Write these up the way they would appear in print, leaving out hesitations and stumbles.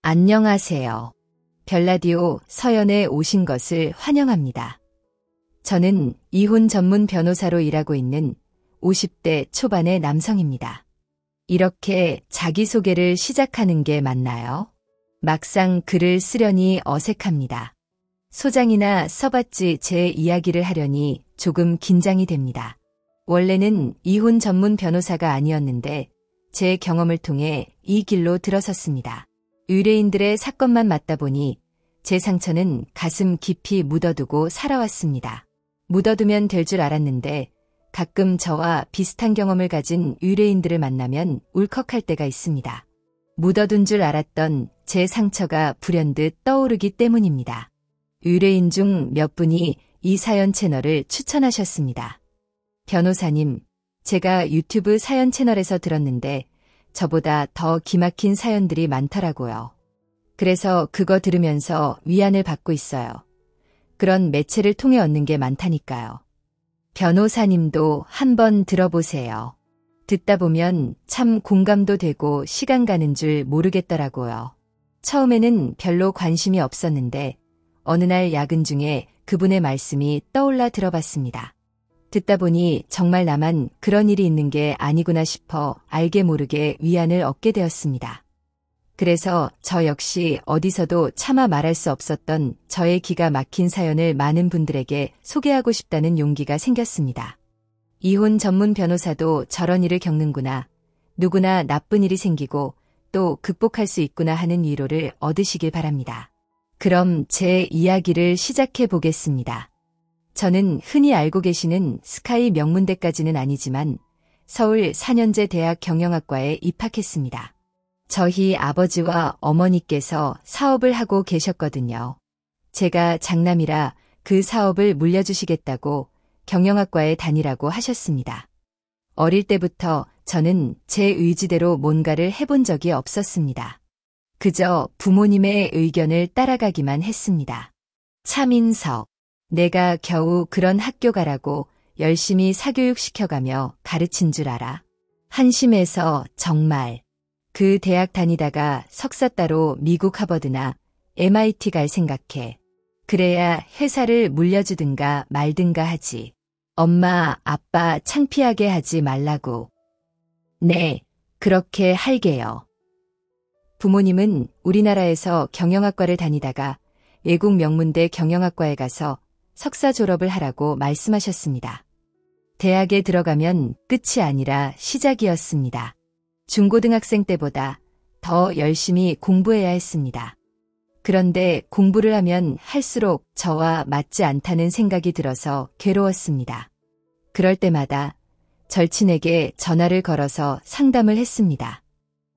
안녕하세요. 별라디오 서연에 오신 것을 환영합니다. 저는 이혼 전문 변호사로 일하고 있는 50대 초반의 남성입니다. 이렇게 자기소개를 시작하는 게 맞나요? 막상 글을 쓰려니 어색합니다. 소장이나 써봤지 제 이야기를 하려니 조금 긴장이 됩니다. 원래는 이혼 전문 변호사가 아니었는데 제 경험을 통해 이 길로 들어섰습니다. 의뢰인들의 사건만 맡다 보니 제 상처는 가슴 깊이 묻어두고 살아왔습니다. 묻어두면 될 줄 알았는데 가끔 저와 비슷한 경험을 가진 의뢰인들을 만나면 울컥할 때가 있습니다. 묻어둔 줄 알았던 제 상처가 불현듯 떠오르기 때문입니다. 의뢰인 중 몇 분이 이 사연 채널을 추천하셨습니다. 변호사님, 제가 유튜브 사연 채널에서 들었는데 저보다 더 기막힌 사연들이 많더라고요. 그래서 그거 들으면서 위안을 받고 있어요. 그런 매체를 통해 얻는 게 많다니까요. 변호사님도 한번 들어보세요. 듣다 보면 참 공감도 되고 시간 가는 줄 모르겠더라고요. 처음에는 별로 관심이 없었는데 어느 날 야근 중에 그분의 말씀이 떠올라 들어봤습니다. 듣다 보니 정말 나만 그런 일이 있는 게 아니구나 싶어 알게 모르게 위안을 얻게 되었습니다. 그래서 저 역시 어디서도 차마 말할 수 없었던 저의 기가 막힌 사연을 많은 분들에게 소개하고 싶다는 용기가 생겼습니다. 이혼 전문 변호사도 저런 일을 겪는구나. 누구나 나쁜 일이 생기고 또 극복할 수 있구나 하는 위로를 얻으시길 바랍니다. 그럼 제 이야기를 시작해 보겠습니다. 저는 흔히 알고 계시는 스카이 명문대까지는 아니지만 서울 4년제 대학 경영학과에 입학했습니다. 저희 아버지와 어머니께서 사업을 하고 계셨거든요. 제가 장남이라 그 사업을 물려주시겠다고 경영학과에 다니라고 하셨습니다. 어릴 때부터 저는 제 의지대로 뭔가를 해본 적이 없었습니다. 그저 부모님의 의견을 따라가기만 했습니다. 차민석, 내가 겨우 그런 학교 가라고 열심히 사교육시켜가며 가르친 줄 알아? 한심해서 정말. 그 대학 다니다가 석사 따로 미국 하버드나 MIT 갈 생각해. 그래야 회사를 물려주든가 말든가 하지. 엄마, 아빠 창피하게 하지 말라고. 네, 그렇게 할게요. 부모님은 우리나라에서 경영학과를 다니다가 외국 명문대 경영학과에 가서 석사 졸업을 하라고 말씀하셨습니다. 대학에 들어가면 끝이 아니라 시작이었습니다. 중고등학생 때보다 더 열심히 공부해야 했습니다. 그런데 공부를 하면 할수록 저와 맞지 않다는 생각이 들어서 괴로웠습니다. 그럴 때마다 절친에게 전화를 걸어서 상담을 했습니다.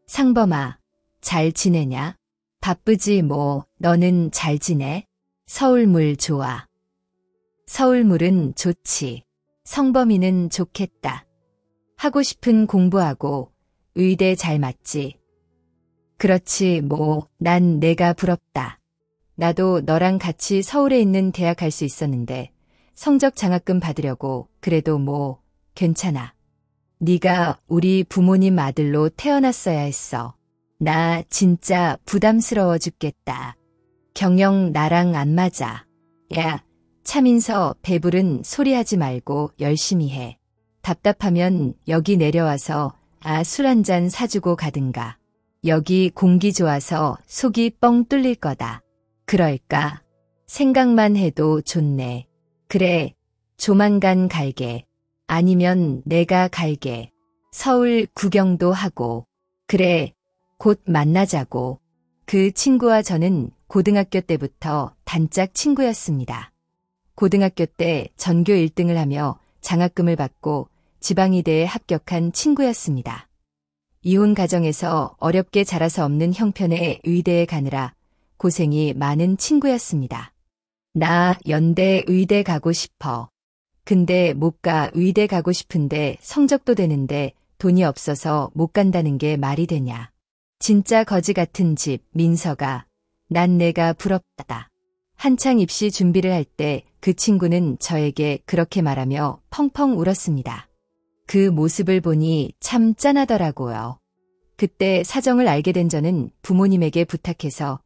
상범아, 잘 지내냐? 바쁘지 뭐, 너는 잘 지내? 서울물 좋아. 서울물은 좋지. 성범이는 좋겠다. 하고 싶은 공부하고 의대 잘 맞지. 그렇지 뭐, 난 내가 부럽다. 나도 너랑 같이 서울에 있는 대학 갈 수 있었는데 성적 장학금 받으려고 그래도 뭐 괜찮아. 네가 우리 부모님 아들로 태어났어야 했어. 나 진짜 부담스러워 죽겠다. 경영 나랑 안 맞아. 야, 차민서 배부른 소리 하지 말고 열심히 해. 답답하면 여기 내려와서 술 한 잔 사주고 가든가. 여기 공기 좋아서 속이 뻥 뚫릴 거다. 그럴까? 생각만 해도 좋네. 그래, 조만간 갈게. 아니면 내가 갈게. 서울 구경도 하고. 그래, 곧 만나자고. 그 친구와 저는 고등학교 때부터 단짝 친구였습니다. 고등학교 때 전교 1등을 하며 장학금을 받고 지방의대에 합격한 친구였습니다. 이혼 가정에서 어렵게 자라서 없는 형편의 의대에 가느라 고생이 많은 친구였습니다. 나 연대 의대 가고 싶어. 근데 못 가. 의대 가고 싶은데 성적도 되는데 돈이 없어서 못 간다는 게 말이 되냐. 진짜 거지 같은 집, 민서가. 난 내가 부럽다. 한창 입시 준비를 할 때 그 친구는 저에게 그렇게 말하며 펑펑 울었습니다. 그 모습을 보니 참 짠하더라고요. 그때 사정을 알게 된 저는 부모님에게 부탁해서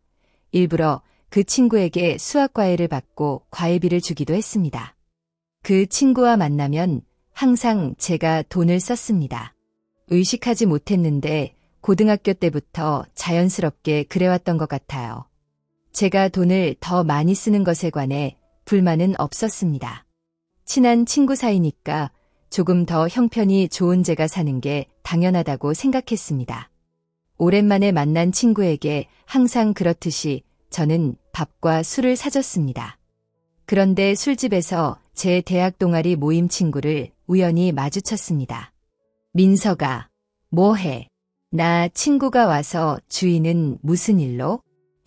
일부러 그 친구에게 수학 과외를 받고 과외비를 주기도 했습니다. 그 친구와 만나면 항상 제가 돈을 썼습니다. 의식하지 못했는데 고등학교 때부터 자연스럽게 그래왔던 것 같아요. 제가 돈을 더 많이 쓰는 것에 관해 불만은 없었습니다. 친한 친구 사이니까 조금 더 형편이 좋은 제가 사는 게 당연하다고 생각했습니다. 오랜만에 만난 친구에게 항상 그렇듯이 저는 밥과 술을 사줬습니다. 그런데 술집에서 제 대학 동아리 모임 친구를 우연히 마주쳤습니다. 민서가, 뭐해? 나 친구가 와서 주인은 무슨 일로?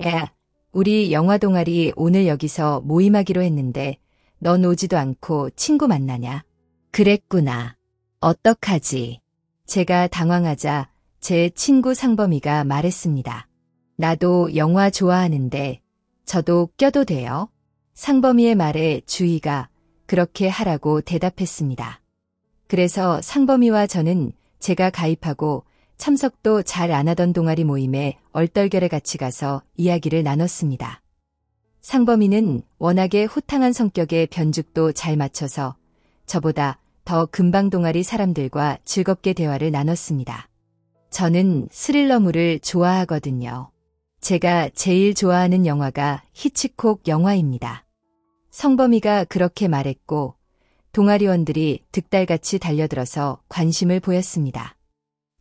야, 우리 영화 동아리 오늘 여기서 모임하기로 했는데 넌 오지도 않고 친구 만나냐? 그랬구나. 어떡하지? 제가 당황하자 제 친구 상범이가 말했습니다. 나도 영화 좋아하는데 저도 껴도 돼요? 상범이의 말에 주희가 그렇게 하라고 대답했습니다. 그래서 상범이와 저는 제가 가입하고 참석도 잘 안 하던 동아리 모임에 얼떨결에 같이 가서 이야기를 나눴습니다. 상범이는 워낙에 호탕한 성격에 변죽도 잘 맞춰서 저보다 더 금방 동아리 사람들과 즐겁게 대화를 나눴습니다. 저는 스릴러물을 좋아하거든요. 제가 제일 좋아하는 영화가 히치콕 영화입니다. 성범이가 그렇게 말했고 동아리원들이 득달같이 달려들어서 관심을 보였습니다.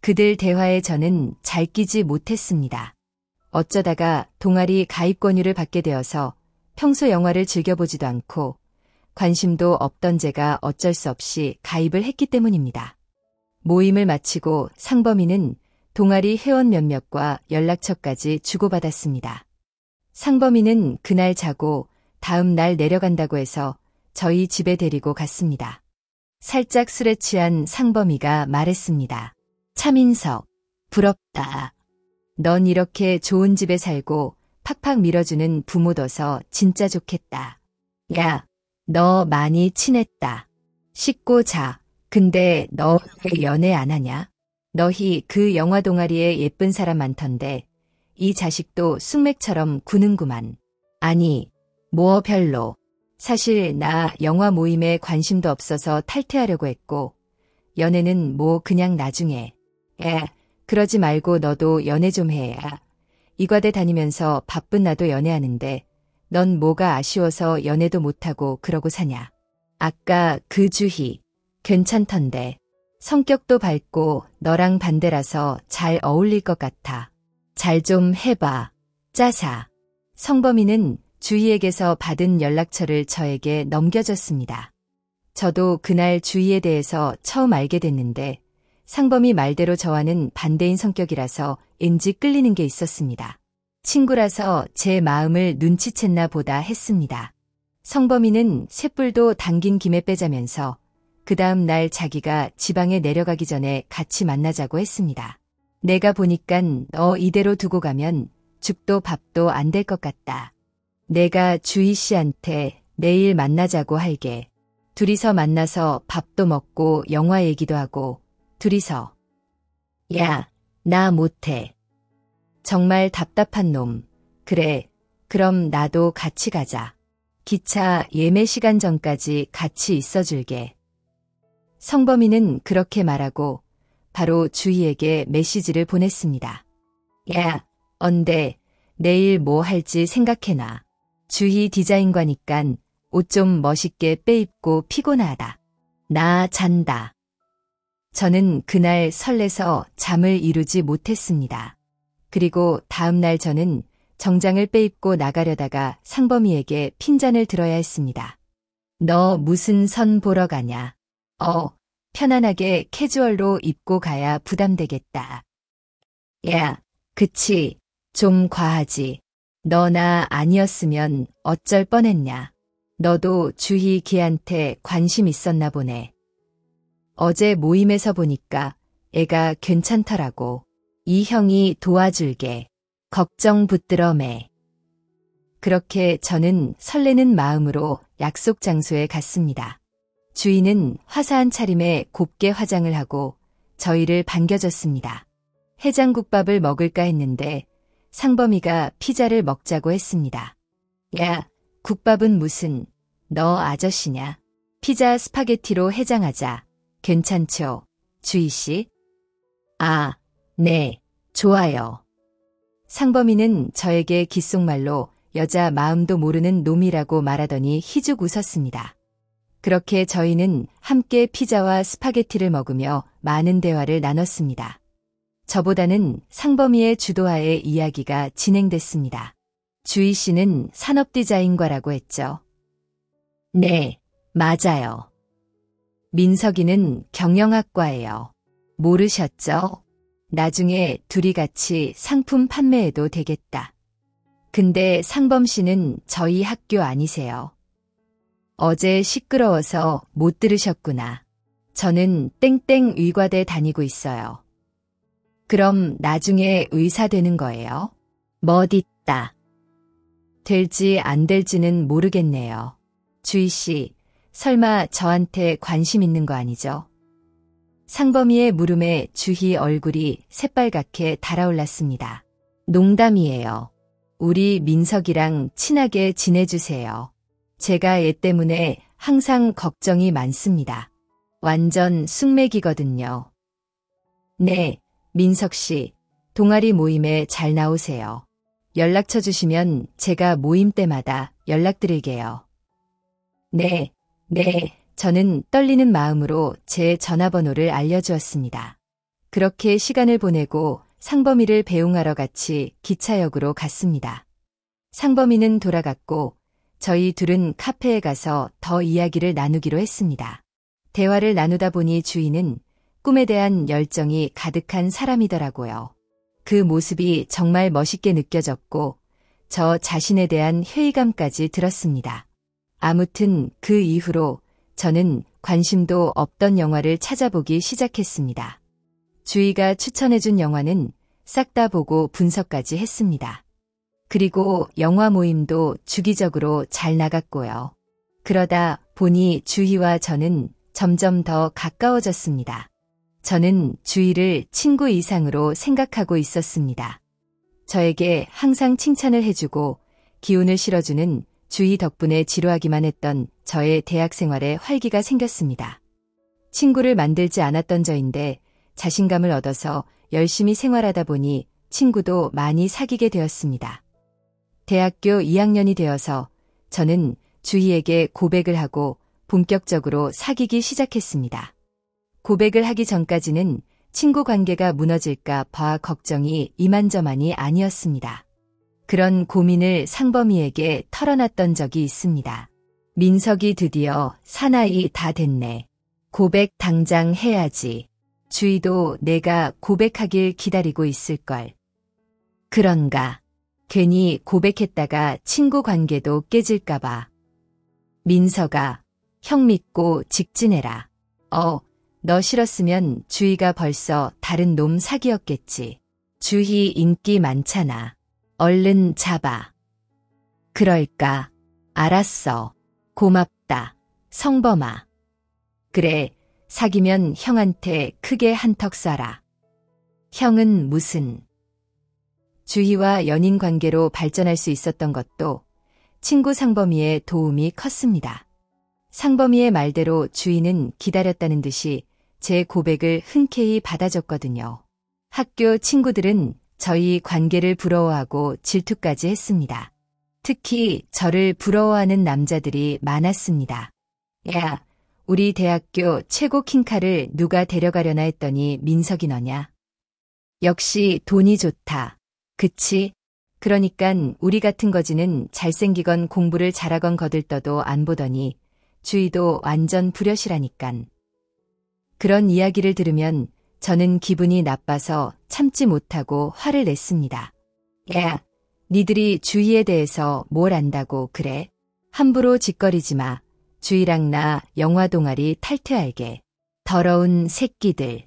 그들 대화에 저는 잘 끼지 못했습니다. 어쩌다가 동아리 가입 권유를 받게 되어서 평소 영화를 즐겨보지도 않고 관심도 없던 제가 어쩔 수 없이 가입을 했기 때문입니다. 모임을 마치고 상범이는 동아리 회원 몇몇과 연락처까지 주고받았습니다. 상범이는 그날 자고 다음 날 내려간다고 해서 저희 집에 데리고 갔습니다. 살짝 술에 취한 상범이가 말했습니다. 차민석, 부럽다. 넌 이렇게 좋은 집에 살고 팍팍 밀어주는 부모 둬서 진짜 좋겠다. 야, 너 많이 친했다. 씻고 자. 근데 너 왜 연애 안 하냐? 너희 그 영화 동아리에 예쁜 사람 많던데 이 자식도 쑥맥처럼 구는구만. 아니, 뭐 별로. 사실 나 영화 모임에 관심도 없어서 탈퇴하려고 했고 연애는 뭐 그냥 나중에. 야, 그러지 말고 너도 연애 좀 해. 이과대 다니면서 바쁜 나도 연애하는데 넌 뭐가 아쉬워서 연애도 못하고 그러고 사냐. 아까 그 주희 괜찮던데. 성격도 밝고 너랑 반대라서 잘 어울릴 것 같아. 잘 좀 해봐. 짜사. 성범이는 주희에게서 받은 연락처를 저에게 넘겨줬습니다. 저도 그날 주희에 대해서 처음 알게 됐는데 상범이 말대로 저와는 반대인 성격이라서 왠지 끌리는 게 있었습니다. 친구라서 제 마음을 눈치챘나 보다 했습니다. 성범이는 쇳불도 당긴 김에 빼자면서 그 다음 날 자기가 지방에 내려가기 전에 같이 만나자고 했습니다. 내가 보니깐 너 이대로 두고 가면 죽도 밥도 안 될 것 같다. 내가 주희 씨한테 내일 만나자고 할게. 둘이서 만나서 밥도 먹고 영화 얘기도 하고 둘이서. 야, 나 못해. 정말 답답한 놈. 그래, 그럼 나도 같이 가자. 기차 예매 시간 전까지 같이 있어줄게. 성범이는 그렇게 말하고 바로 주희에게 메시지를 보냈습니다. 야, 언제 내일 뭐 할지 생각해놔. 주희 디자인과니깐 옷 좀 멋있게 빼입고 피곤하다. 나 잔다. 저는 그날 설레서 잠을 이루지 못했습니다. 그리고 다음 날 저는 정장을 빼입고 나가려다가 상범이에게 핀잔을 들어야 했습니다. 너 무슨 선 보러 가냐? 편안하게 캐주얼로 입고 가야 부담되겠다. 야, 그치. 좀 과하지. 너나 아니었으면 어쩔 뻔했냐. 너도 주희 걔한테 관심 있었나 보네. 어제 모임에서 보니까 애가 괜찮더라고. 이 형이 도와줄게. 걱정 붙들어 매. 그렇게 저는 설레는 마음으로 약속 장소에 갔습니다. 주희는 화사한 차림에 곱게 화장을 하고 저희를 반겨줬습니다. 해장국밥을 먹을까 했는데 상범이가 피자를 먹자고 했습니다. 야, 국밥은 무슨, 너 아저씨냐? 피자 스파게티로 해장하자. 괜찮죠, 주희씨? 아, 네, 좋아요. 상범이는 저에게 귓속말로 여자 마음도 모르는 놈이라고 말하더니 희죽 웃었습니다. 그렇게 저희는 함께 피자와 스파게티를 먹으며 많은 대화를 나눴습니다. 저보다는 상범이의 주도하에 이야기가 진행됐습니다. 주희 씨는 산업디자인과라고 했죠. 네, 맞아요. 민석이는 경영학과예요. 모르셨죠? 나중에 둘이 같이 상품 판매해도 되겠다. 근데 상범 씨는 저희 학교 아니세요. 어제 시끄러워서 못 들으셨구나. 저는 땡땡 의과대 다니고 있어요. 그럼 나중에 의사 되는 거예요? 멋있다. 될지 안 될지는 모르겠네요. 주희 씨, 설마 저한테 관심 있는 거 아니죠? 상범이의 물음에 주희 얼굴이 새빨갛게 달아올랐습니다. 농담이에요. 우리 민석이랑 친하게 지내주세요. 제가 얘 때문에 항상 걱정이 많습니다. 완전 쑥맥이거든요. 네, 민석 씨, 동아리 모임에 잘 나오세요. 연락처 주시면 제가 모임 때마다 연락드릴게요. 네, 저는 떨리는 마음으로 제 전화번호를 알려주었습니다. 그렇게 시간을 보내고 상범이를 배웅하러 같이 기차역으로 갔습니다. 상범이는 돌아갔고 저희 둘은 카페에 가서 더 이야기를 나누기로 했습니다. 대화를 나누다 보니 주인은 꿈에 대한 열정이 가득한 사람이더라고요. 그 모습이 정말 멋있게 느껴졌고 저 자신에 대한 회의감까지 들었습니다. 아무튼 그 이후로 저는 관심도 없던 영화를 찾아보기 시작했습니다. 주희가 추천해준 영화는 싹 다 보고 분석까지 했습니다. 그리고 영화 모임도 주기적으로 잘 나갔고요. 그러다 보니 주희와 저는 점점 더 가까워졌습니다. 저는 주희를 친구 이상으로 생각하고 있었습니다. 저에게 항상 칭찬을 해주고 기운을 실어주는 주희 덕분에 지루하기만 했던 저의 대학 생활에 활기가 생겼습니다. 친구를 만들지 않았던 저인데 자신감을 얻어서 열심히 생활하다 보니 친구도 많이 사귀게 되었습니다. 대학교 2학년이 되어서 저는 주희에게 고백을 하고 본격적으로 사귀기 시작했습니다. 고백을 하기 전까지는 친구 관계가 무너질까 봐 걱정이 이만저만이 아니었습니다. 그런 고민을 상범이에게 털어놨던 적이 있습니다. 민석이 드디어 사나이 다 됐네. 고백 당장 해야지. 주희도 내가 고백하길 기다리고 있을걸. 그런가. 괜히 고백했다가 친구 관계도 깨질까봐. 민석아, 형 믿고 직진해라. 너 싫었으면 주희가 벌써 다른 놈 사귀었겠지. 주희 인기 많잖아. 얼른 잡아. 그럴까? 알았어. 고맙다. 성범아. 그래, 사귀면 형한테 크게 한턱 쏴라. 형은 무슨... 주희와 연인 관계로 발전할 수 있었던 것도 친구 상범이의 도움이 컸습니다. 상범이의 말대로 주희는 기다렸다는 듯이 제 고백을 흔쾌히 받아줬거든요. 학교 친구들은 저희 관계를 부러워하고 질투까지 했습니다. 특히 저를 부러워하는 남자들이 많았습니다. 야, 우리 대학교 최고 킹카를 누가 데려가려나 했더니 민석이 너냐? 역시 돈이 좋다. 그치? 그러니깐 우리 같은 거지는 잘생기건 공부를 잘하건 거들떠도 안 보더니 주희도 완전 불효시라니깐. 그런 이야기를 들으면 저는 기분이 나빠서 참지 못하고 화를 냈습니다. 야, 니들이 주희에 대해서 뭘 안다고 그래? 함부로 짓거리지 마. 주희랑 나 영화 동아리 탈퇴할게. 더러운 새끼들.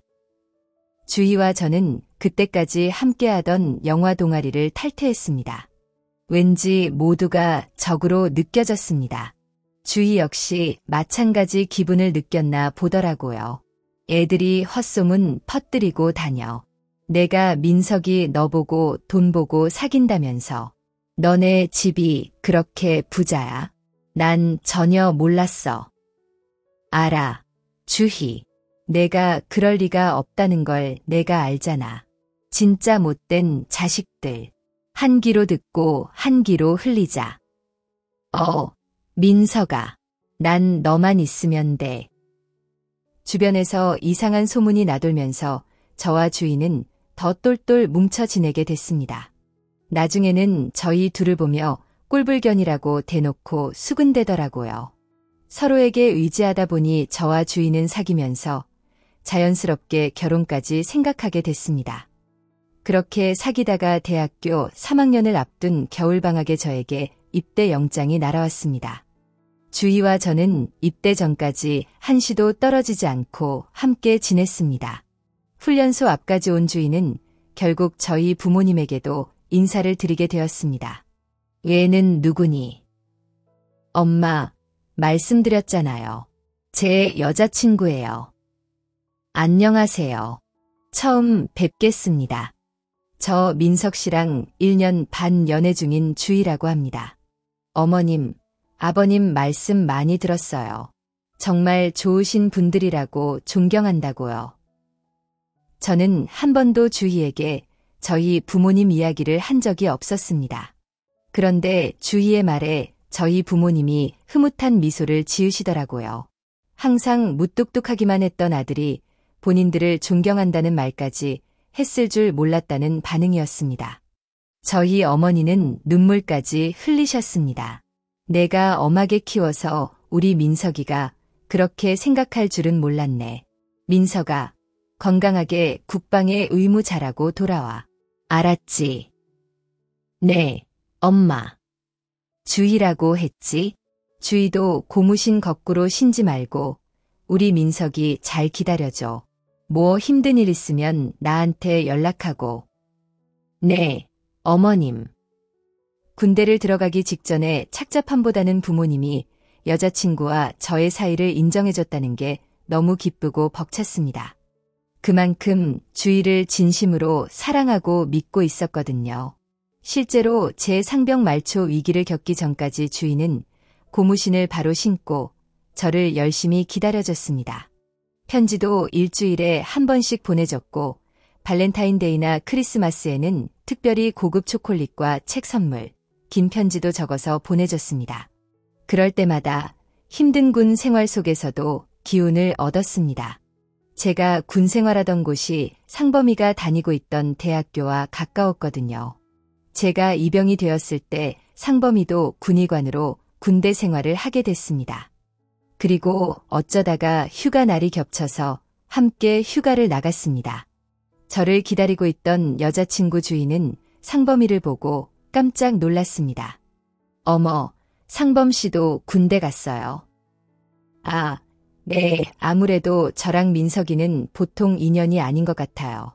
주희와 저는 그때까지 함께하던 영화 동아리를 탈퇴했습니다. 왠지 모두가 적으로 느껴졌습니다. 주희 역시 마찬가지 기분을 느꼈나 보더라고요. 애들이 헛소문 퍼뜨리고 다녀. 내가 민석이 너 보고 돈 보고 사귄다면서. 너네 집이 그렇게 부자야? 난 전혀 몰랐어. 알아. 주희. 내가 그럴 리가 없다는 걸 내가 알잖아. 진짜 못된 자식들. 한 귀로 듣고 한 귀로 흘리자. 민석아. 난 너만 있으면 돼. 주변에서 이상한 소문이 나돌면서 저와 주희는 더 똘똘 뭉쳐 지내게 됐습니다. 나중에는 저희 둘을 보며 꼴불견이라고 대놓고 수군대더라고요. 서로에게 의지하다 보니 저와 주희는 사귀면서 자연스럽게 결혼까지 생각하게 됐습니다. 그렇게 사귀다가 대학교 3학년을 앞둔 겨울방학에 저에게 입대 영장이 날아왔습니다. 주희와 저는 입대 전까지 한시도 떨어지지 않고 함께 지냈습니다. 훈련소 앞까지 온 주희는 결국 저희 부모님에게도 인사를 드리게 되었습니다. 얘는 누구니? 엄마, 말씀드렸잖아요. 제 여자친구예요. 안녕하세요. 처음 뵙겠습니다. 저 민석 씨랑 1년 반 연애 중인 주희라고 합니다. 어머님, 아버님 말씀 많이 들었어요. 정말 좋으신 분들이라고 존경한다고요. 저는 한 번도 주희에게 저희 부모님 이야기를 한 적이 없었습니다. 그런데 주희의 말에 저희 부모님이 흐뭇한 미소를 지으시더라고요. 항상 무뚝뚝하기만 했던 아들이 본인들을 존경한다는 말까지 했을 줄 몰랐다는 반응이었습니다. 저희 어머니는 눈물까지 흘리셨습니다. 내가 엄하게 키워서 우리 민석이가 그렇게 생각할 줄은 몰랐네. 민석아, 건강하게 국방의 의무 잘하고 돌아와. 알았지? 네, 엄마. 주희라고 했지? 주희도 고무신 거꾸로 신지 말고 우리 민석이 잘 기다려줘. 뭐 힘든 일 있으면 나한테 연락하고. 네, 어머님. 군대를 들어가기 직전에 착잡함보다는 부모님이 여자친구와 저의 사이를 인정해줬다는 게 너무 기쁘고 벅찼습니다. 그만큼 주희를 진심으로 사랑하고 믿고 있었거든요. 실제로 제 상병 말초 위기를 겪기 전까지 주희는 고무신을 바로 신고 저를 열심히 기다려줬습니다. 편지도 일주일에 한 번씩 보내줬고 발렌타인데이나 크리스마스에는 특별히 고급 초콜릿과 책 선물, 긴 편지도 적어서 보내줬습니다. 그럴 때마다 힘든 군 생활 속에서도 기운을 얻었습니다. 제가 군 생활하던 곳이 상범이가 다니고 있던 대학교와 가까웠거든요. 제가 입영이 되었을 때 상범이도 군의관으로 군대 생활을 하게 됐습니다. 그리고 어쩌다가 휴가 날이 겹쳐서 함께 휴가를 나갔습니다. 저를 기다리고 있던 여자친구 주희는 상범이를 보고 깜짝 놀랐습니다. 어머, 상범 씨도 군대 갔어요. 아, 네, 아무래도 저랑 민석이는 보통 인연이 아닌 것 같아요.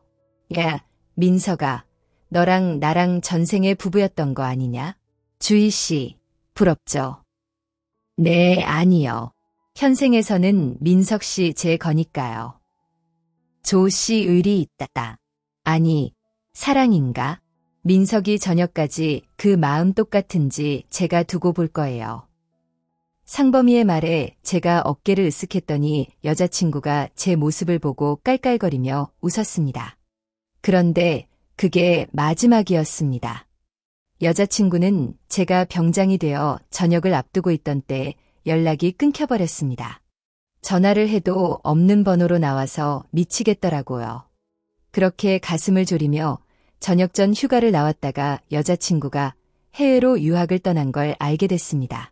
야, 민석아, 너랑 나랑 전생의 부부였던 거 아니냐? 주희 씨, 부럽죠? 네, 아니요. 현생에서는 민석 씨 제 거니까요. 조 씨 의리 있다. 아니, 사랑인가? 민석이 저녁까지 그 마음 똑같은지 제가 두고 볼 거예요. 상범이의 말에 제가 어깨를 으쓱했더니 여자친구가 제 모습을 보고 깔깔거리며 웃었습니다. 그런데 그게 마지막이었습니다. 여자친구는 제가 병장이 되어 전역을 앞두고 있던 때 연락이 끊겨버렸습니다. 전화를 해도 없는 번호로 나와서 미치겠더라고요. 그렇게 가슴을 졸이며 저녁 전 휴가를 나왔다가 여자친구가 해외로 유학을 떠난 걸 알게 됐습니다.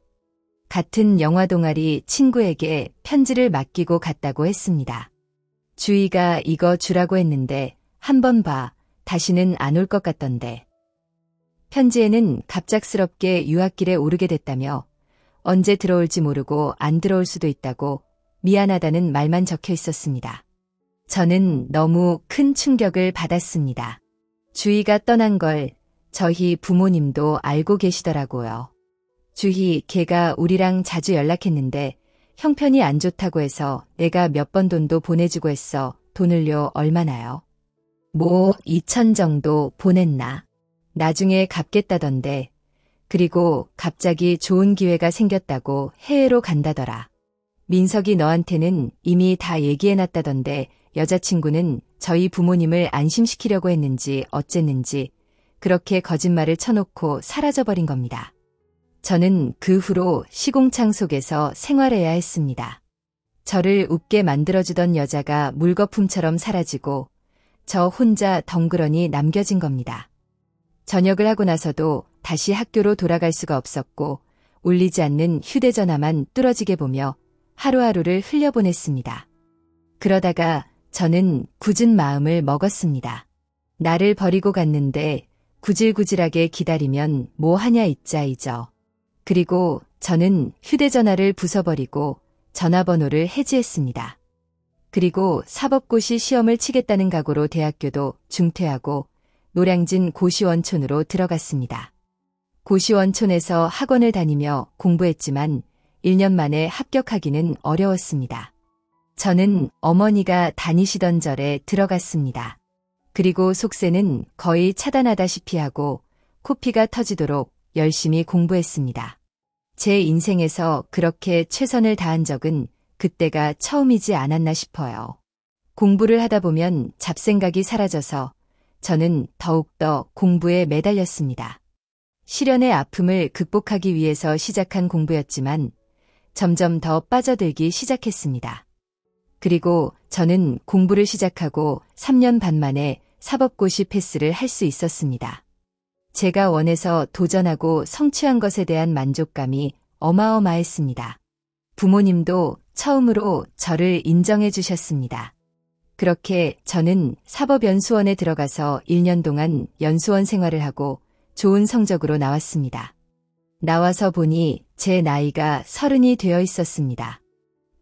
같은 영화 동아리 친구에게 편지를 맡기고 갔다고 했습니다. 주희가 이거 주라고 했는데 한번 봐. 다시는 안 올 것 같던데. 편지에는 갑작스럽게 유학길에 오르게 됐다며 언제 들어올지 모르고 안 들어올 수도 있다고 미안하다는 말만 적혀 있었습니다. 저는 너무 큰 충격을 받았습니다. 주희가 떠난 걸 저희 부모님도 알고 계시더라고요. 주희 걔가 우리랑 자주 연락했는데 형편이 안 좋다고 해서 내가 몇 번 돈도 보내주고 했어. 돈을요 얼마나요? 뭐 2천 정도 보냈나. 나중에 갚겠다던데. 그리고 갑자기 좋은 기회가 생겼다고 해외로 간다더라. 민석이 너한테는 이미 다 얘기해놨다던데 여자친구는 저희 부모님을 안심시키려고 했는지 어쨌는지 그렇게 거짓말을 쳐놓고 사라져버린 겁니다. 저는 그 후로 시공창 속에서 생활해야 했습니다. 저를 웃게 만들어주던 여자가 물거품처럼 사라지고 저 혼자 덩그러니 남겨진 겁니다. 전역을 하고 나서도 다시 학교로 돌아갈 수가 없었고 울리지 않는 휴대전화만 뚫어지게 보며 하루하루를 흘려보냈습니다. 그러다가 저는 굳은 마음을 먹었습니다. 나를 버리고 갔는데 구질구질하게 기다리면 뭐 하냐 이짜이죠. 그리고 저는 휴대전화를 부숴버리고 전화번호를 해지했습니다. 그리고 사법고시 시험을 치겠다는 각오로 대학교도 중퇴하고 노량진 고시원촌으로 들어갔습니다. 고시원촌에서 학원을 다니며 공부했지만 1년 만에 합격하기는 어려웠습니다. 저는 어머니가 다니시던 절에 들어갔습니다. 그리고 속세는 거의 차단하다시피 하고 코피가 터지도록 열심히 공부했습니다. 제 인생에서 그렇게 최선을 다한 적은 그때가 처음이지 않았나 싶어요. 공부를 하다 보면 잡생각이 사라져서 저는 더욱더 공부에 매달렸습니다. 시련의 아픔을 극복하기 위해서 시작한 공부였지만 점점 더 빠져들기 시작했습니다. 그리고 저는 공부를 시작하고 3년 반 만에 사법고시 패스를 할 수 있었습니다. 제가 원해서 도전하고 성취한 것에 대한 만족감이 어마어마했습니다. 부모님도 처음으로 저를 인정해 주셨습니다. 그렇게 저는 사법연수원에 들어가서 1년 동안 연수원 생활을 하고 좋은 성적으로 나왔습니다. 나와서 보니 제 나이가 30이 되어 있었습니다.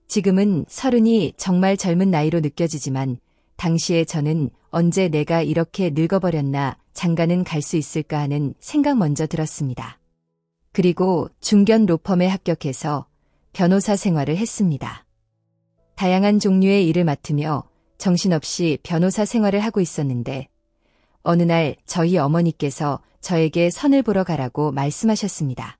지금은 30이 정말 젊은 나이로 느껴지지만 당시에 저는 언제 내가 이렇게 늙어버렸나 장가는 갈 수 있을까 하는 생각 먼저 들었습니다. 그리고 중견 로펌에 합격해서 변호사 생활을 했습니다. 다양한 종류의 일을 맡으며 정신없이 변호사 생활을 하고 있었는데 어느 날 저희 어머니께서 저에게 선을 보러 가라고 말씀하셨습니다.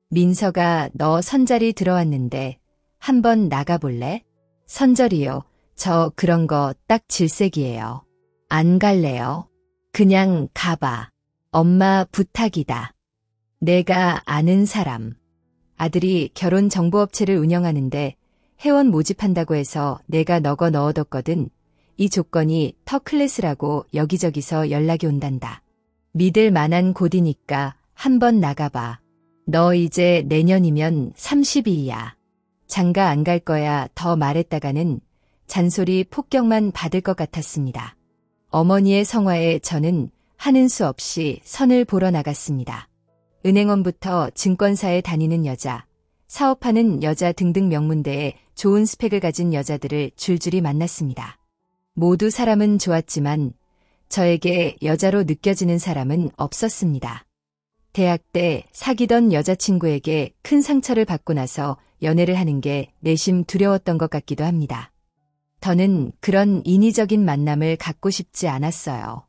민서가 너 선자리 들어왔는데 한번 나가볼래? 선절이요. 저 그런 거 딱 질색이에요. 안 갈래요. 그냥 가봐. 엄마 부탁이다. 내가 아는 사람. 아들이 결혼정보업체를 운영하는데 회원 모집한다고 해서 내가 너거 넣어뒀거든. 이 조건이 터클래스라고 여기저기서 연락이 온단다. 믿을 만한 곳이니까 한번 나가봐. 너 이제 내년이면 32야. 장가 안 갈 거야 더 말했다가는 잔소리 폭격만 받을 것 같았습니다. 어머니의 성화에 저는 하는 수 없이 선을 보러 나갔습니다. 은행원부터 증권사에 다니는 여자, 사업하는 여자 등등 명문대에 좋은 스펙을 가진 여자들을 줄줄이 만났습니다. 모두 사람은 좋았지만 저에게 여자로 느껴지는 사람은 없었습니다. 대학 때 사귀던 여자친구에게 큰 상처를 받고 나서 연애를 하는 게 내심 두려웠던 것 같기도 합니다. 더는 그런 인위적인 만남을 갖고 싶지 않았어요.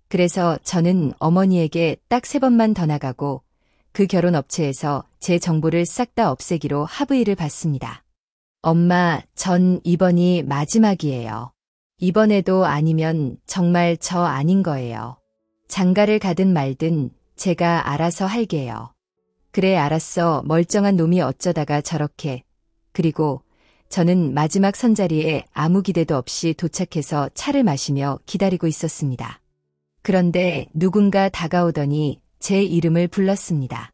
그래서 저는 어머니에게 딱 3번만 더 나가고 그 결혼업체에서 제 정보를 싹 다 없애기로 합의를 받습니다. 엄마, 전 이번이 마지막이에요. 이번에도 아니면 정말 저 아닌 거예요. 장가를 가든 말든 제가 알아서 할게요. 그래 알았어. 멀쩡한 놈이 어쩌다가 저렇게. 그리고 저는 마지막 선자리에 아무 기대도 없이 도착해서 차를 마시며 기다리고 있었습니다. 그런데 누군가 다가오더니 제 이름을 불렀습니다.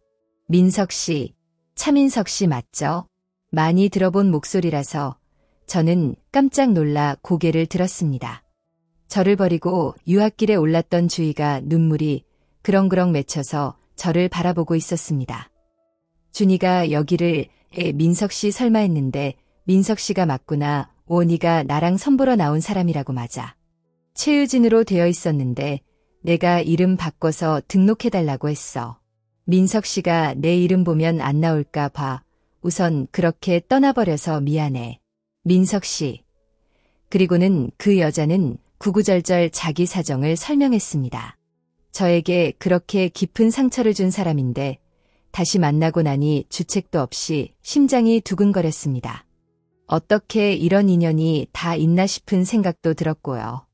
민석 씨, 차민석 씨 맞죠? 많이 들어본 목소리라서 저는 깜짝 놀라 고개를 들었습니다. 저를 버리고 유학길에 올랐던 주희가 눈물이 그렁그렁 맺혀서 저를 바라보고 있었습니다. 준이가 여기를 민석 씨 설마 했는데 민석 씨가 맞구나. 원희가 나랑 선보러 나온 사람이라고 맞아. 최유진으로 되어 있었는데 내가 이름 바꿔서 등록해달라고 했어. 민석 씨가 내 이름 보면 안 나올까 봐. 우선 그렇게 떠나버려서 미안해. 민석 씨. 그리고는 그 여자는 구구절절 자기 사정을 설명했습니다. 저에게 그렇게 깊은 상처를 준 사람인데 다시 만나고 나니 주책도 없이 심장이 두근거렸습니다. 어떻게 이런 인연이 다 있나 싶은 생각도 들었고요.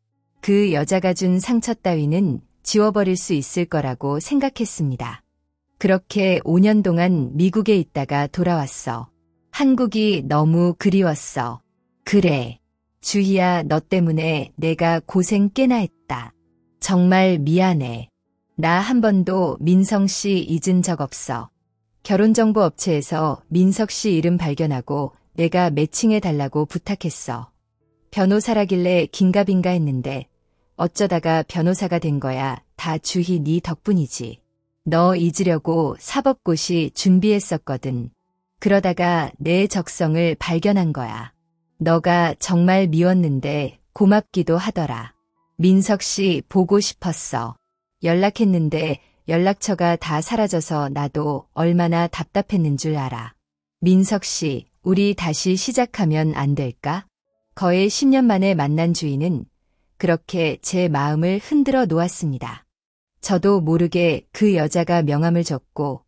그 여자가 준 상처 따위는 지워버릴 수 있을 거라고 생각했습니다. 그렇게 5년 동안 미국에 있다가 돌아왔어. 한국이 너무 그리웠어. 그래. 주희야, 너 때문에 내가 고생 꽤나 했다. 정말 미안해. 나 한 번도 민성 씨 잊은 적 없어. 결혼정보 업체에서 민석 씨 이름 발견하고 내가 매칭해 달라고 부탁했어. 변호사라길래 긴가민가 했는데 어쩌다가 변호사가 된 거야. 다 주희 네 덕분이지. 너 잊으려고 사법고시 준비했었거든. 그러다가 내 적성을 발견한 거야. 너가 정말 미웠는데 고맙기도 하더라. 민석 씨 보고 싶었어. 연락했는데 연락처가 다 사라져서 나도 얼마나 답답했는 줄 알아. 민석 씨, 우리 다시 시작하면 안 될까? 거의 10년 만에 만난 주인은 그렇게 제 마음을 흔들어 놓았습니다. 저도 모르게 그 여자가 명함을 줬고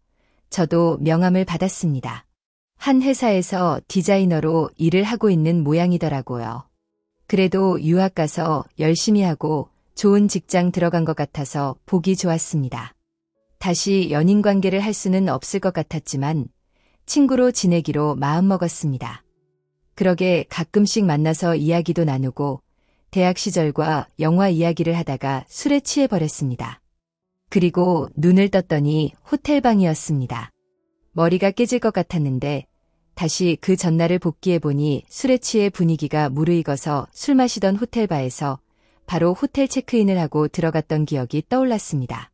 저도 명함을 받았습니다. 한 회사에서 디자이너로 일을 하고 있는 모양이더라고요. 그래도 유학 가서 열심히 하고 좋은 직장 들어간 것 같아서 보기 좋았습니다. 다시 연인 관계를 할 수는 없을 것 같았지만 친구로 지내기로 마음먹었습니다. 그러게 가끔씩 만나서 이야기도 나누고 대학 시절과 영화 이야기를 하다가 술에 취해버렸습니다. 그리고 눈을 떴더니 호텔방이었습니다. 머리가 깨질 것 같았는데 다시 그 전날을 복기해보니 술에 취해 분위기가 무르익어서 술 마시던 호텔바에서 바로 호텔 체크인을 하고 들어갔던 기억이 떠올랐습니다.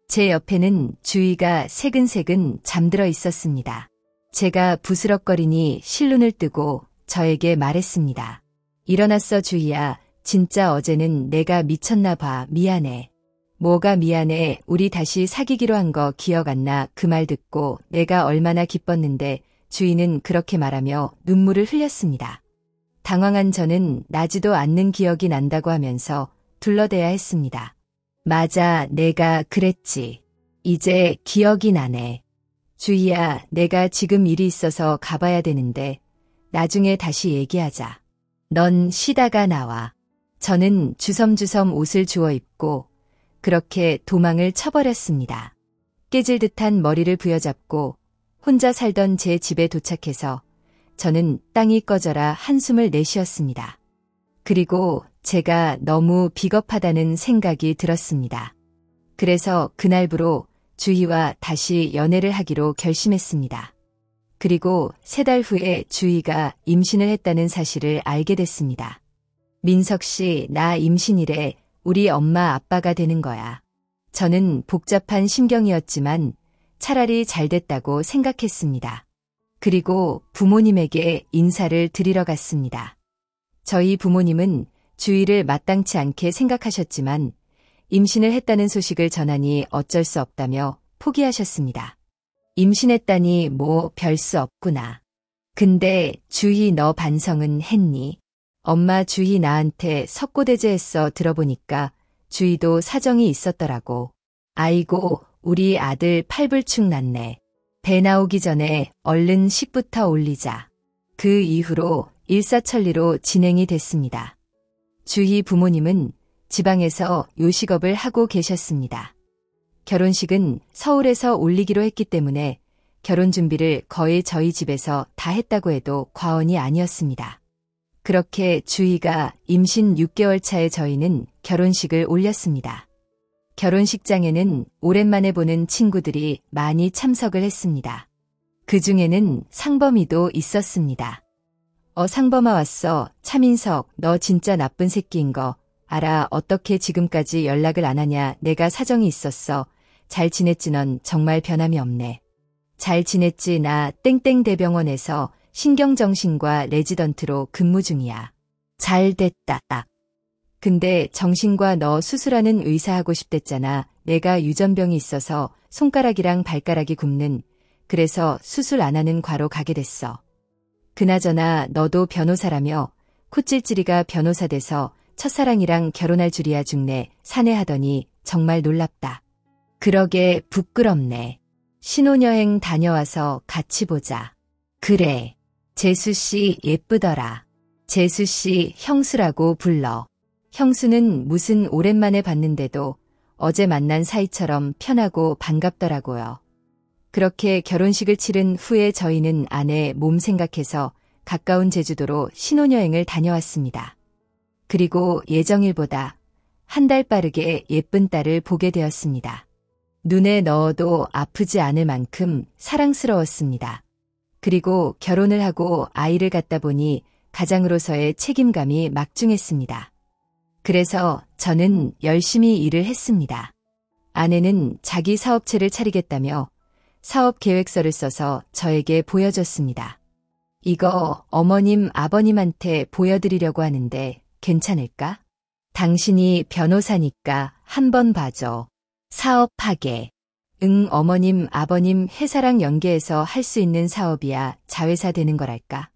제 옆에는 주희가 새근새근 잠들어 있었습니다. 제가 부스럭거리니 실눈을 뜨고 저에게 말했습니다. 일어났어 주희야. 진짜 어제는 내가 미쳤나 봐. 미안해. 뭐가 미안해. 우리 다시 사귀기로 한 거 기억 안 나. 그 말 듣고 내가 얼마나 기뻤는데 주희는 그렇게 말하며 눈물을 흘렸습니다. 당황한 저는 나지도 않는 기억이 난다고 하면서 둘러대야 했습니다. 맞아, 내가 그랬지. 이제 기억이 나네. 주희야, 내가 지금 일이 있어서 가봐야 되는데 나중에 다시 얘기하자. 넌 쉬다가 나와. 저는 주섬주섬 옷을 주워 입고 그렇게 도망을 쳐버렸습니다. 깨질 듯한 머리를 부여잡고 혼자 살던 제 집에 도착해서 저는 땅이 꺼져라 한숨을 내쉬었습니다. 그리고 제가 너무 비겁하다는 생각이 들었습니다. 그래서 그날부로 주희와 다시 연애를 하기로 결심했습니다. 그리고 3달 후에 주희가 임신을 했다는 사실을 알게 됐습니다. 민석 씨, 나 임신이래. 우리 엄마 아빠가 되는 거야. 저는 복잡한 심경이었지만 차라리 잘 됐다고 생각했습니다. 그리고 부모님에게 인사를 드리러 갔습니다. 저희 부모님은 주희를 마땅치 않게 생각하셨지만 임신을 했다는 소식을 전하니 어쩔 수 없다며 포기하셨습니다. 임신했다니 뭐 별 수 없구나. 근데 주희 너 반성은 했니? 엄마 주희 나한테 석고대죄했어. 들어보니까 주희도 사정이 있었더라고. 아이고, 우리 아들 팔불축 났네. 배 나오기 전에 얼른 식부터 올리자. 그 이후로 일사천리로 진행이 됐습니다. 주희 부모님은 지방에서 요식업을 하고 계셨습니다. 결혼식은 서울에서 올리기로 했기 때문에 결혼 준비를 거의 저희 집에서 다 했다고 해도 과언이 아니었습니다. 그렇게 주희가 임신 6개월 차에 저희는 결혼식을 올렸습니다. 결혼식장에는 오랜만에 보는 친구들이 많이 참석을 했습니다. 그 중에는 상범이도 있었습니다. 상범아 왔어. 차민석, 너 진짜 나쁜 새끼인 거 알아. 어떻게 지금까지 연락을 안 하냐. 내가 사정이 있었어. 잘 지냈지. 넌 정말 변함이 없네. 잘 지냈지. 나 땡땡대병원에서 신경정신과 레지던트로 근무 중이야. 잘 됐다. 근데 정신과 너 수술하는 의사 하고 싶댔잖아. 내가 유전병이 있어서 손가락이랑 발가락이 굽는, 그래서 수술 안 하는 과로 가게 됐어. 그나저나 너도 변호사라며 코찔찔이가 변호사 돼서 첫사랑이랑 결혼할 줄이야 죽네 사내하더니 정말 놀랍다. 그러게 부끄럽네. 신혼여행 다녀와서 같이 보자. 그래. 재수씨 예쁘더라. 재수씨 형수라고 불러. 형수는 무슨 오랜만에 봤는데도 어제 만난 사이처럼 편하고 반갑더라고요. 그렇게 결혼식을 치른 후에 저희는 아내 몸 생각해서 가까운 제주도로 신혼여행을 다녀왔습니다. 그리고 예정일보다 한 달 빠르게 예쁜 딸을 보게 되었습니다. 눈에 넣어도 아프지 않을 만큼 사랑스러웠습니다. 그리고 결혼을 하고 아이를 갖다 보니 가장으로서의 책임감이 막중했습니다. 그래서 저는 열심히 일을 했습니다. 아내는 자기 사업체를 차리겠다며 사업 계획서를 써서 저에게 보여줬습니다. 이거 어머님, 아버님한테 보여드리려고 하는데 괜찮을까? 당신이 변호사니까 한번 봐줘. 사업하게. 응, 어머님, 아버님 회사랑 연계해서 할 수 있는 사업이야 자회사 되는 거랄까?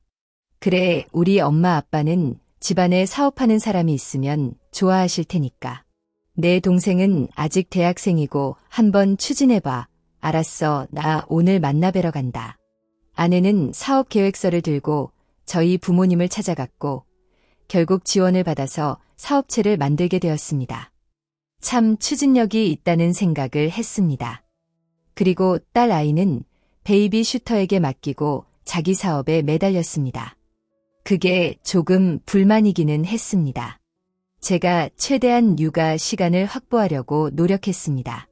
그래, 우리 엄마 아빠는 집안에 사업하는 사람이 있으면 좋아하실 테니까. 내 동생은 아직 대학생이고 한번 추진해봐. 알았어, 나 오늘 만나뵈러 간다. 아내는 사업 계획서를 들고 저희 부모님을 찾아갔고 결국 지원을 받아서 사업체를 만들게 되었습니다. 참 추진력이 있다는 생각을 했습니다. 그리고 딸 아이는 베이비 슈터에게 맡기고 자기 사업에 매달렸습니다. 그게 조금 불만이기는 했습니다. 제가 최대한 육아 시간을 확보하려고 노력했습니다.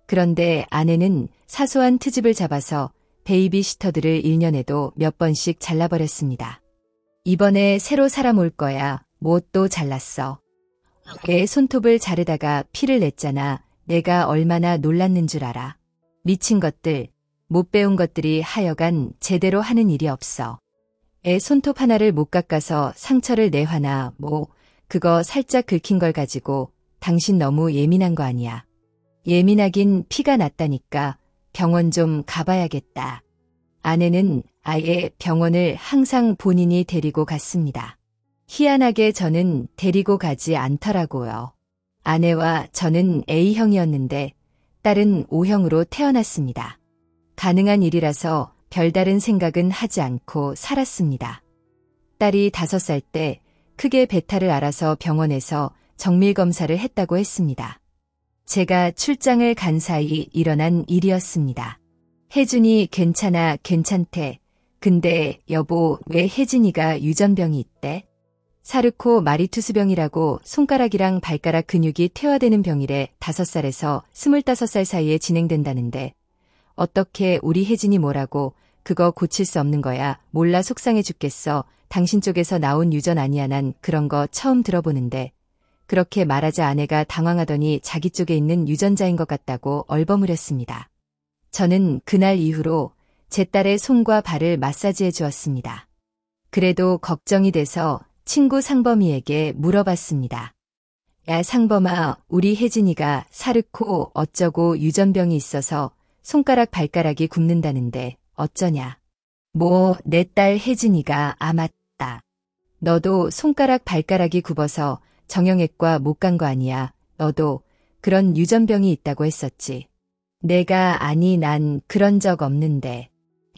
그런데 아내는 사소한 트집을 잡아서 베이비시터들을 1년에도 몇 번씩 잘라버렸습니다. 이번에 새로 사람 올 거야. 뭐 또 잘랐어. 애 손톱을 자르다가 피를 냈잖아. 내가 얼마나 놀랐는 줄 알아. 미친 것들, 못 배운 것들이 하여간 제대로 하는 일이 없어. 애 손톱 하나를 못 깎아서 상처를 내화나 그거 살짝 긁힌 걸 가지고 당신 너무 예민한 거 아니야. 예민하긴 피가 났다니까 병원 좀 가봐야겠다. 아내는 아예 병원을 항상 본인이 데리고 갔습니다. 희한하게 저는 데리고 가지 않더라고요. 아내와 저는 A형이었는데 딸은 O형으로 태어났습니다. 가능한 일이라서 별다른 생각은 하지 않고 살았습니다. 딸이 5살 때 크게 배탈을 앓아서 병원에서 정밀검사를 했다고 했습니다. 제가 출장을 간 사이 일어난 일이었습니다. 혜준이 괜찮아, 괜찮대. 근데 여보, 왜 혜진이가 유전병이 있대? 사르코 마리투스병이라고 손가락이랑 발가락 근육이 퇴화되는 병이래. 5살에서 25살 사이에 진행된다는데 어떻게 우리 혜진이 뭐라고 그거 고칠 수 없는 거야. 몰라 속상해 죽겠어. 당신 쪽에서 나온 유전 아니야. 난 그런 거 처음 들어보는데. 그렇게 말하자 아내가 당황하더니 자기 쪽에 있는 유전자인 것 같다고 얼버무렸습니다. 저는 그날 이후로 제 딸의 손과 발을 마사지해 주었습니다. 그래도 걱정이 돼서 친구 상범이에게 물어봤습니다. 야 상범아, 우리 혜진이가 사르코 어쩌고 유전병이 있어서 손가락 발가락이 굽는다는데 어쩌냐. 내 딸 혜진이가 맞다. 너도 손가락 발가락이 굽어서 정형외과 못 간 거 아니야. 너도 그런 유전병이 있다고 했었지. 내가 아니 난 그런 적 없는데.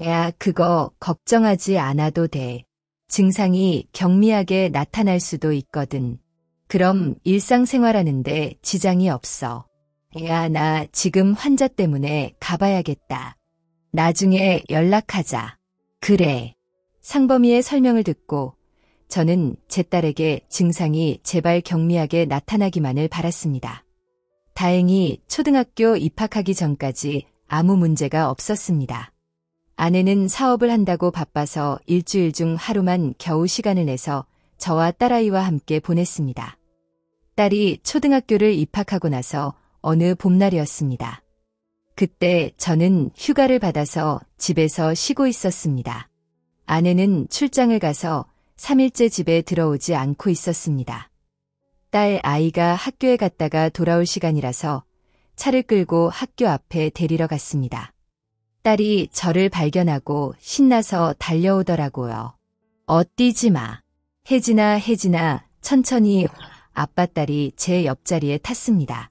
야 그거 걱정하지 않아도 돼. 증상이 경미하게 나타날 수도 있거든. 그럼 일상생활하는데 지장이 없어. 야 나 지금 환자 때문에 가봐야겠다. 나중에 연락하자. 그래. 상범이의 설명을 듣고 저는 제 딸에게 증상이 제발 경미하게 나타나기만을 바랐습니다. 다행히 초등학교 입학하기 전까지 아무 문제가 없었습니다. 아내는 사업을 한다고 바빠서 일주일 중 하루만 겨우 시간을 내서 저와 딸아이와 함께 보냈습니다. 딸이 초등학교를 입학하고 나서 어느 봄날이었습니다. 그때 저는 휴가를 받아서 집에서 쉬고 있었습니다. 아내는 출장을 가서 3일째 집에 들어오지 않고 있었습니다. 딸 아이가 학교에 갔다가 돌아올 시간이라서 차를 끌고 학교 앞에 데리러 갔습니다. 딸이 저를 발견하고 신나서 달려오더라고요. 뛰지 마. 혜진아, 혜진아, 천천히 아빠 딸이 제 옆자리에 탔습니다.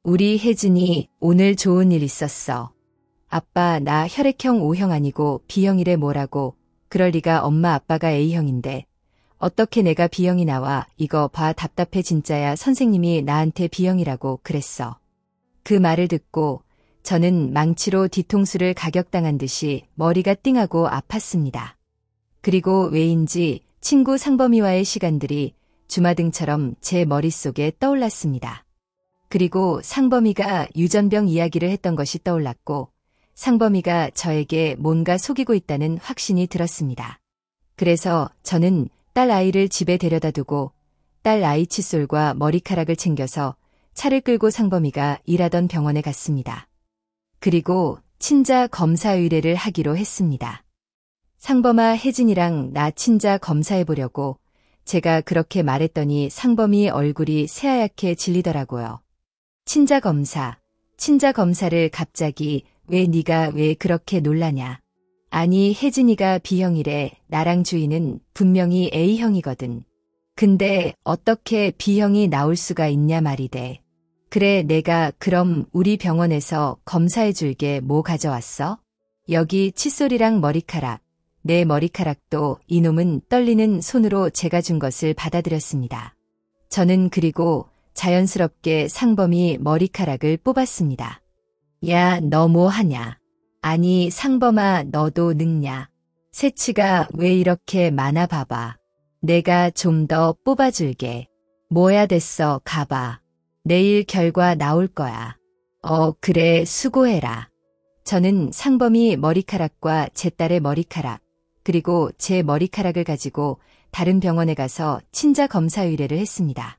우리 혜진이 오늘 좋은 일 있었어. 아빠 나 혈액형 O형 아니고 B형이래 뭐라고. 그럴 리가 엄마 아빠가 A형인데 어떻게 내가 B형이 나와. 이거 봐 답답해 진짜야. 선생님이 나한테 B형이라고 그랬어. 그 말을 듣고 저는 망치로 뒤통수를 가격당한 듯이 머리가 띵하고 아팠습니다. 그리고 왜인지 친구 상범이와의 시간들이 주마등처럼 제 머릿속에 떠올랐습니다. 그리고 상범이가 유전병 이야기를 했던 것이 떠올랐고 상범이가 저에게 뭔가 속이고 있다는 확신이 들었습니다. 그래서 저는 딸 아이를 집에 데려다 두고 딸 아이 칫솔과 머리카락을 챙겨서 차를 끌고 상범이가 일하던 병원에 갔습니다. 그리고 친자 검사 의뢰를 하기로 했습니다. 상범아 혜진이랑 나 친자 검사해보려고 제가 그렇게 말했더니 상범이 얼굴이 새하얗게 질리더라고요. 친자 검사를 갑자기 왜 네가 왜 그렇게 놀라냐. 아니 혜진이가 B형이래. 나랑 주희는 분명히 A형이거든. 근데 어떻게 B형이 나올 수가 있냐 말이대. 그래 내가 그럼 우리 병원에서 검사해 줄게. 뭐 가져왔어? 여기 칫솔이랑 머리카락. 내 머리카락도 이놈은 떨리는 손으로 제가 준 것을 받아들였습니다. 저는 그리고 자연스럽게 상범이 머리카락을 뽑았습니다. 야, 너 뭐 하냐? 아니, 상범아, 너도 늙냐? 새치가 왜 이렇게 많아 봐봐. 내가 좀 더 뽑아줄게. 뭐야 됐어, 가봐. 내일 결과 나올 거야. 그래, 수고해라. 저는 상범이 머리카락과 제 딸의 머리카락, 그리고 제 머리카락을 가지고 다른 병원에 가서 친자 검사 의뢰를 했습니다.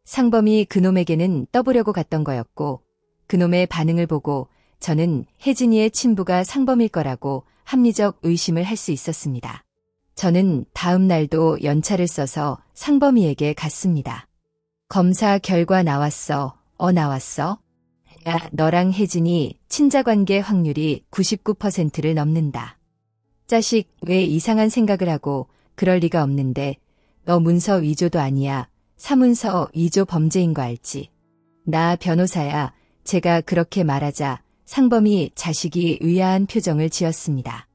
상범이 그놈에게는 떠보려고 갔던 거였고 그놈의 반응을 보고 저는 혜진이의 친부가 상범일 거라고 합리적 의심을 할 수 있었습니다. 저는 다음 날도 연차를 써서 상범이에게 갔습니다. 검사 결과 나왔어. 나왔어? 야, 너랑 혜진이 친자관계 확률이 99%를 넘는다. 자식, 왜 이상한 생각을 하고 그럴 리가 없는데 너 문서 위조도 아니야. 사문서 위조 범죄인 거 알지? 나 변호사야. 제가 그렇게 말하자 상범이 자식이 의아한 표정을 지었습니다.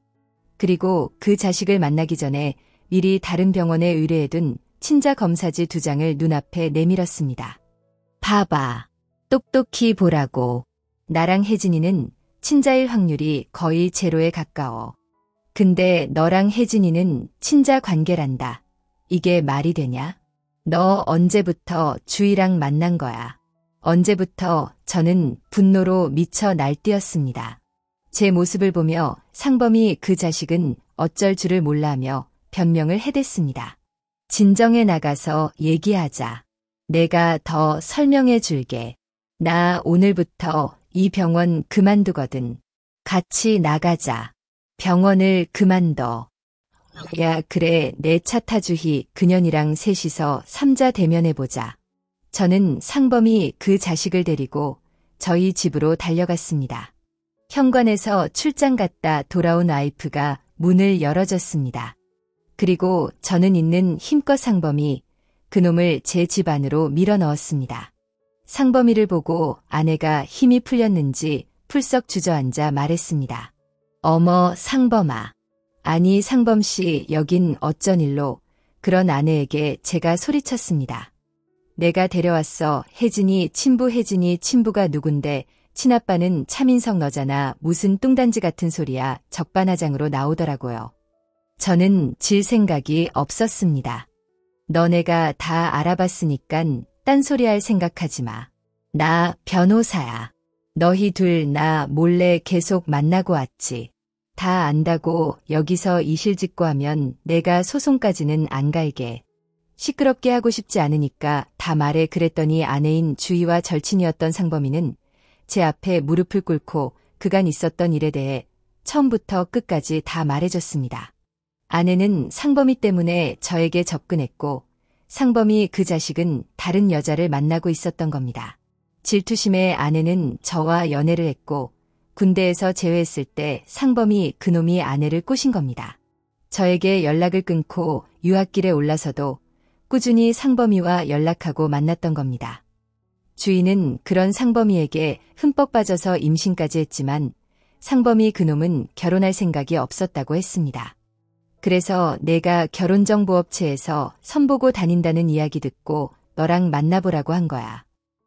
그리고 그 자식을 만나기 전에 미리 다른 병원에 의뢰해둔 친자 검사지 2장을 눈앞에 내밀었습니다. 봐봐. 똑똑히 보라고. 나랑 혜진이는 친자일 확률이 거의 제로에 가까워. 근데 너랑 혜진이는 친자 관계란다. 이게 말이 되냐? 너 언제부터 주희랑 만난 거야? 언제부터? 저는 분노로 미쳐 날뛰었습니다. 제 모습을 보며 상범이 그 자식은 어쩔 줄을 몰라하며 변명을 해댔습니다. 진정에 나가서 얘기하자. 내가 더 설명해 줄게. 나 오늘부터 이 병원 그만두거든. 같이 나가자. 병원을 그만둬. 야, 그래, 내 차 타주희 그년이랑 셋이서 삼자 대면해보자. 저는 상범이 그 자식을 데리고 저희 집으로 달려갔습니다. 현관에서 출장 갔다 돌아온 와이프가 문을 열어줬습니다. 그리고 저는 있는 힘껏 상범이 그놈을 제 집 안으로 밀어넣었습니다. 상범이를 보고 아내가 힘이 풀렸는지 풀썩 주저앉아 말했습니다. 어머, 상범아. 아니, 상범씨, 여긴 어쩐 일로? 그런 아내에게 제가 소리쳤습니다. 내가 데려왔어. 혜진이 친부가 누군데 친아빠는 차민석 너잖아. 무슨 뚱단지 같은 소리야. 적반하장으로 나오더라고요. 저는 질 생각이 없었습니다. 너네가 다 알아봤으니깐 딴소리할 생각하지 마. 나 변호사야. 너희 둘 나 몰래 계속 만나고 왔지. 다 안다고 여기서 이실직고 하면 내가 소송까지는 안 갈게. 시끄럽게 하고 싶지 않으니까 다 말해. 그랬더니 아내인 주희와 절친이었던 상범이는 제 앞에 무릎을 꿇고 그간 있었던 일에 대해 처음부터 끝까지 다 말해줬습니다. 아내는 상범이 때문에 저에게 접근했고 상범이 그 자식은 다른 여자를 만나고 있었던 겁니다. 질투심에 아내는 저와 연애를 했고 군대에서 제외했을 때 상범이 그놈이 아내를 꼬신 겁니다. 저에게 연락을 끊고 유학길에 올라서도 꾸준히 상범이와 연락하고 만났던 겁니다. 주인은 그런 상범이에게 흠뻑 빠져서 임신까지 했지만 상범이 그놈은 결혼할 생각이 없었다고 했습니다. 그래서 내가 결혼정보업체에서 선보고 다닌다는 이야기 듣고 너랑 만나보라고 한 거야.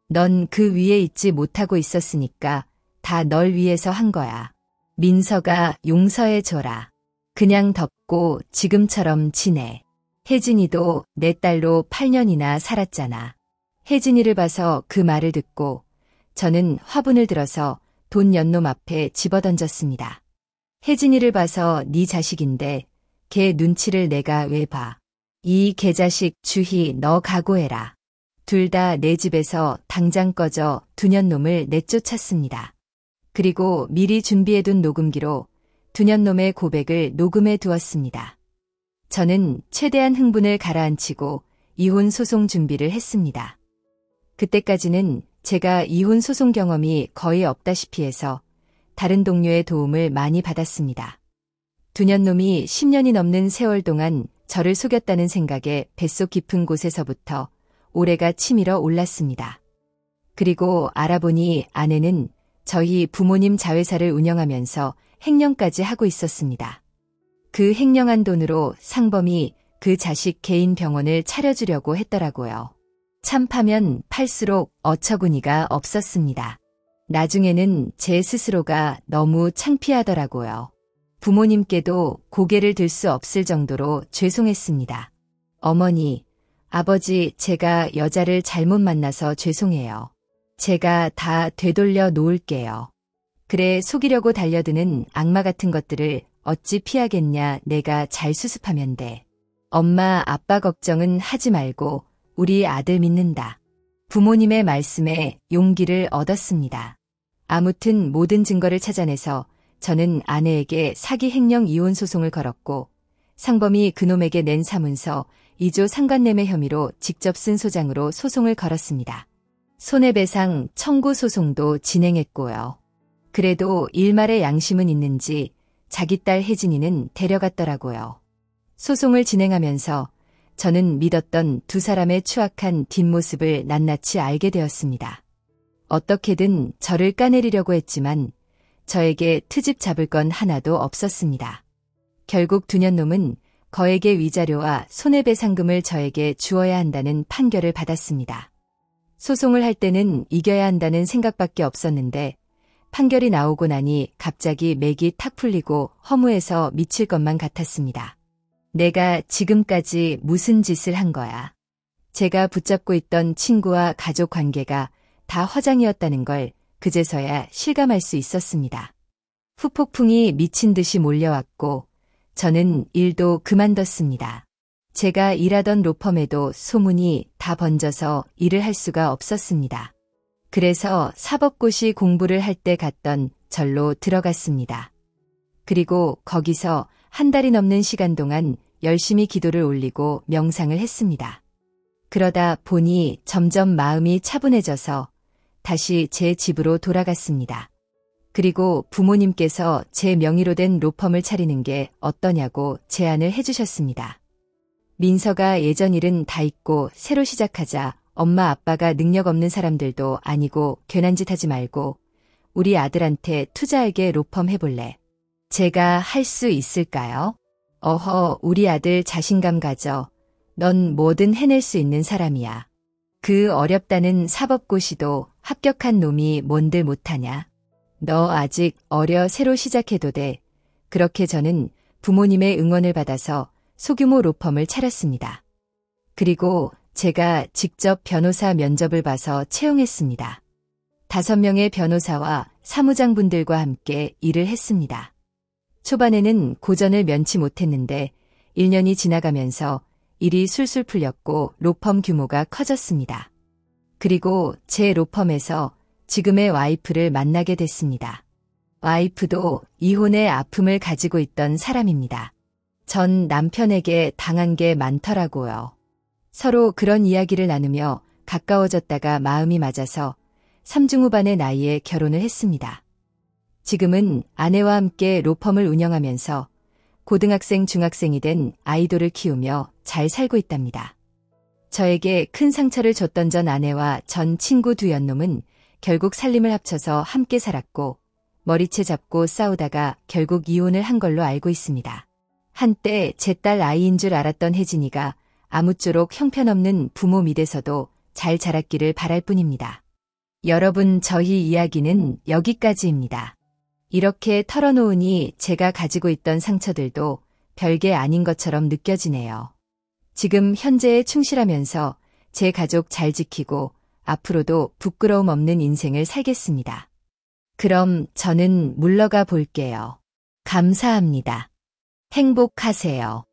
넌 그 위에 있지 못하고 있었으니까 다 널 위해서 한 거야. 민서가 용서해줘라. 그냥 덮고 지금처럼 지내. 혜진이도 내 딸로 8년이나 살았잖아. 혜진이를 봐서 그 말을 듣고 저는 화분을 들어서 돈 연놈 앞에 집어던졌습니다. 혜진이를 봐서 네 자식인데 걔 눈치를 내가 왜 봐. 이 개자식 주희 너 각오해라. 둘 다 내 집에서 당장 꺼져 두년놈을 내쫓았습니다. 그리고 미리 준비해둔 녹음기로 두년놈의 고백을 녹음해 두었습니다. 저는 최대한 흥분을 가라앉히고 이혼 소송 준비를 했습니다. 그때까지는 제가 이혼 소송 경험이 거의 없다시피 해서 다른 동료의 도움을 많이 받았습니다. 두년놈이 10년이 넘는 세월 동안 저를 속였다는 생각에 뱃속 깊은 곳에서부터 오래가 치밀어 올랐습니다. 그리고 알아보니 아내는 저희 부모님 자회사를 운영하면서 횡령까지 하고 있었습니다. 그 횡령한 돈으로 상범이 그 자식 개인 병원을 차려주려고 했더라고요. 참 파면 팔수록 어처구니가 없었습니다. 나중에는 제 스스로가 너무 창피하더라고요. 부모님께도 고개를 들 수 없을 정도로 죄송했습니다. 어머니, 아버지, 제가 여자를 잘못 만나서 죄송해요. 제가 다 되돌려 놓을게요. 그래 속이려고 달려드는 악마 같은 것들을 어찌 피하겠냐. 내가 잘 수습하면 돼. 엄마, 아빠 걱정은 하지 말고 우리 아들 믿는다. 부모님의 말씀에 용기를 얻었습니다. 아무튼 모든 증거를 찾아내서 저는 아내에게 사기 횡령 이혼 소송을 걸었고 상범이 그놈에게 낸 사문서 2조 상간매매 혐의로 직접 쓴 소장으로 소송을 걸었습니다. 손해배상 청구 소송도 진행했고요. 그래도 일말의 양심은 있는지 자기 딸 혜진이는 데려갔더라고요. 소송을 진행하면서 저는 믿었던 두 사람의 추악한 뒷모습을 낱낱이 알게 되었습니다. 어떻게든 저를 까내리려고 했지만 저에게 트집 잡을 건 하나도 없었습니다. 결국 두년놈은 거액의 위자료와 손해배상금을 저에게 주어야 한다는 판결을 받았습니다. 소송을 할 때는 이겨야 한다는 생각밖에 없었는데 판결이 나오고 나니 갑자기 맥이 탁 풀리고 허무해서 미칠 것만 같았습니다. 내가 지금까지 무슨 짓을 한 거야. 제가 붙잡고 있던 친구와 가족 관계가 다 허장이었다는 걸 그제서야 실감할 수 있었습니다. 후폭풍이 미친 듯이 몰려왔고 저는 일도 그만뒀습니다. 제가 일하던 로펌에도 소문이 다 번져서 일을 할 수가 없었습니다. 그래서 사법고시 공부를 할 때 갔던 절로 들어갔습니다. 그리고 거기서 한 달이 넘는 시간 동안 열심히 기도를 올리고 명상을 했습니다. 그러다 보니 점점 마음이 차분해져서 다시 제 집으로 돌아갔습니다. 그리고 부모님께서 제 명의로 된 로펌을 차리는 게 어떠냐고 제안을 해주셨습니다. 민서가 예전 일은 다 잊고 새로 시작하자. 엄마 아빠가 능력 없는 사람들도 아니고 괜한 짓 하지 말고 우리 아들한테 투자하게 로펌 해볼래. 제가 할 수 있을까요? 어허, 우리 아들 자신감 가져. 넌 뭐든 해낼 수 있는 사람이야. 그 어렵다는 사법고시도 합격한 놈이 뭔들 못하냐. 너 아직 어려. 새로 시작해도 돼. 그렇게 저는 부모님의 응원을 받아서 소규모 로펌을 차렸습니다. 그리고 제가 직접 변호사 면접을 봐서 채용했습니다. 5명의 변호사와 사무장분들과 함께 일을 했습니다. 초반에는 고전을 면치 못했는데 1년이 지나가면서 일이 술술 풀렸고 로펌 규모가 커졌습니다. 그리고 제 로펌에서 지금의 와이프를 만나게 됐습니다. 와이프도 이혼의 아픔을 가지고 있던 사람입니다. 전 남편에게 당한 게 많더라고요. 서로 그런 이야기를 나누며 가까워졌다가 마음이 맞아서 3중후반의 나이에 결혼을 했습니다. 지금은 아내와 함께 로펌을 운영하면서 고등학생, 중학생이 된 아이돌을 키우며 잘 살고 있답니다. 저에게 큰 상처를 줬던 전 아내와 전 친구 두 연놈은 결국 살림을 합쳐서 함께 살았고 머리채 잡고 싸우다가 결국 이혼을 한 걸로 알고 있습니다. 한때 제 딸 아이인 줄 알았던 혜진이가 아무쪼록 형편없는 부모 밑에서도 잘 자랐기를 바랄 뿐입니다. 여러분, 저희 이야기는 여기까지입니다. 이렇게 털어놓으니 제가 가지고 있던 상처들도 별게 아닌 것처럼 느껴지네요. 지금 현재에 충실하면서 제 가족 잘 지키고 앞으로도 부끄러움 없는 인생을 살겠습니다. 그럼 저는 물러가 볼게요. 감사합니다. 행복하세요.